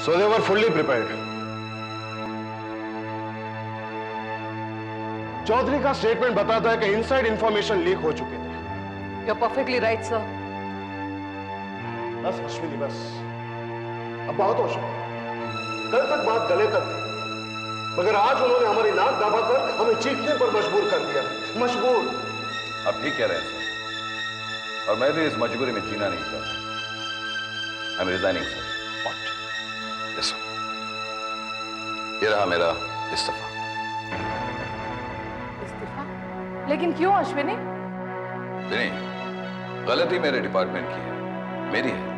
So they were fully prepared. Chaudhary का statement बताता है कि इनसाइड इंफॉर्मेशन लीक हो चुके थे। You're perfectly right, sir. बस अश्विनी बस, अब बहुत हो चुका। कल तक बात गले तक थी, मगर आज उन्होंने हमारी नाक दबाकर हमें चीखने पर मजबूर कर दिया। मजबूर। आप ठीक कह रहे हैं सर, और मैं भी इस मजबूरी में जीना नहीं चाहता। I am resigning sir. What? Yes sir. ये रहा मेरा इस्तीफा। इस्तीफा? लेकिन क्यों अश्विनी? नहीं, गलती मेरे डिपार्टमेंट की है, मेरी है।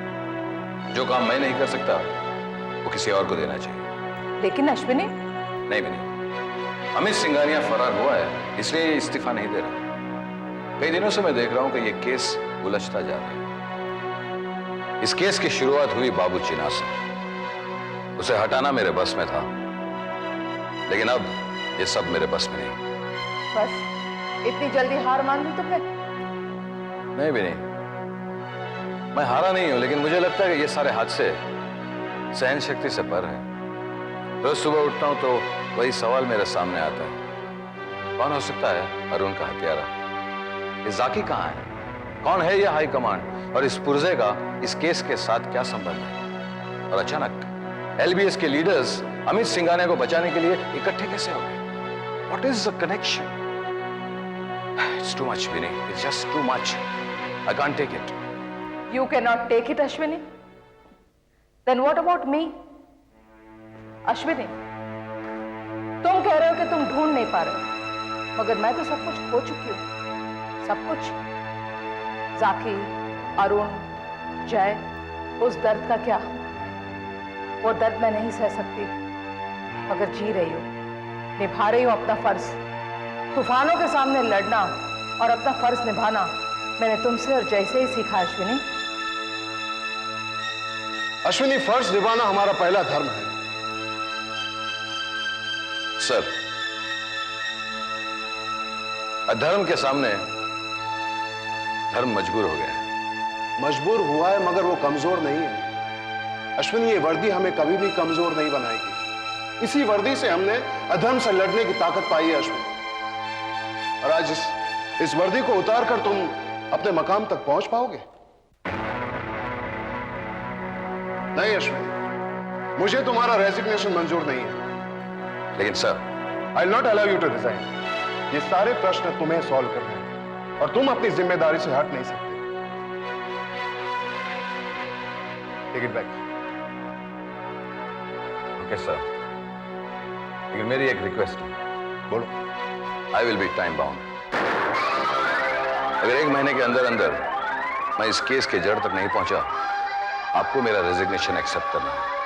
जो काम मैं नहीं कर सकता वो किसी और को देना चाहिए। लेकिन अश्विनी, नहीं भी नहीं। अमित सिंघानिया फरार हुआ है, इसलिए इस्तीफा नहीं दे रहा। कई दिनों से मैं देख रहा हूं कि यह केस उलझता जा रहा है। इस केस की शुरुआत हुई बाबू चिना से। उसे हटाना मेरे बस में था, लेकिन अब ये सब मेरे बस में नहीं। बस इतनी जल्दी हार मान ली तुमने? नहीं भी नहीं, मैं हारा नहीं हूं, लेकिन मुझे लगता है कि ये सारे हादसे सहन शक्ति से पर है। रोज सुबह उठता हूं तो वही सवाल मेरे सामने आता है, कौन हो सकता है अरुण का हत्यारा? ये जाकी कहां है? कौन है ये हाई कमांड? और इस पुर्जे का इस केस के साथ क्या संबंध है? और अचानक एलबीएस के लीडर्स अमित सिंघानिया को बचाने के लिए इकट्ठे कैसे हो गए? What is the connection? It's too much Vini, it's just too much. I can't take it. You cannot take it, Ashwini. Then what about me? Ashwini, तुम कह रहे हो कि तुम ढूंढ नहीं पा रहे, मगर मैं तो सब कुछ खो चुकी हूं। सब कुछ। जाकी, अरुण, जय, उस दर्द का क्या? वो दर्द मैं नहीं सह सकती, मगर जी रही हूं, निभा रही हूं अपना फर्ज। तूफानों के सामने लड़ना और अपना फर्ज निभाना मैंने तुमसे और जय से ही सीखा। अश्विनी, अश्विनी, फर्ज निभाना हमारा पहला धर्म है। सर, अधर्म के सामने धर्म मजबूर हो गया है। मजबूर हुआ है, मगर वो कमजोर नहीं है। अश्विनी, ये वर्दी हमें कभी भी कमजोर नहीं बनाएगी। इसी वर्दी से हमने अधर्म से लड़ने की ताकत पाई है अश्विनी। और आज इस वर्दी को उतारकर तुम अपने मकाम तक पहुंच पाओगे? नहीं अश्विनी, मुझे तुम्हारा रेजिग्नेशन मंजूर नहीं है। लेकिन sir, I will not allow you to resign. ये सारे प्रश्न तुम्हें सॉल्व करने हैं और तुम अपनी जिम्मेदारी से हट नहीं सकते। Take it back. Okay sir, लेकिन मेरी एक रिक्वेस्ट है। बोलो। I will be time bound. अगर 1 महीने के अंदर अंदर मैं इस केस के जड़ तक नहीं पहुंचा, आपको मेरा रेजिग्नेशन एक्सेप्ट करना है।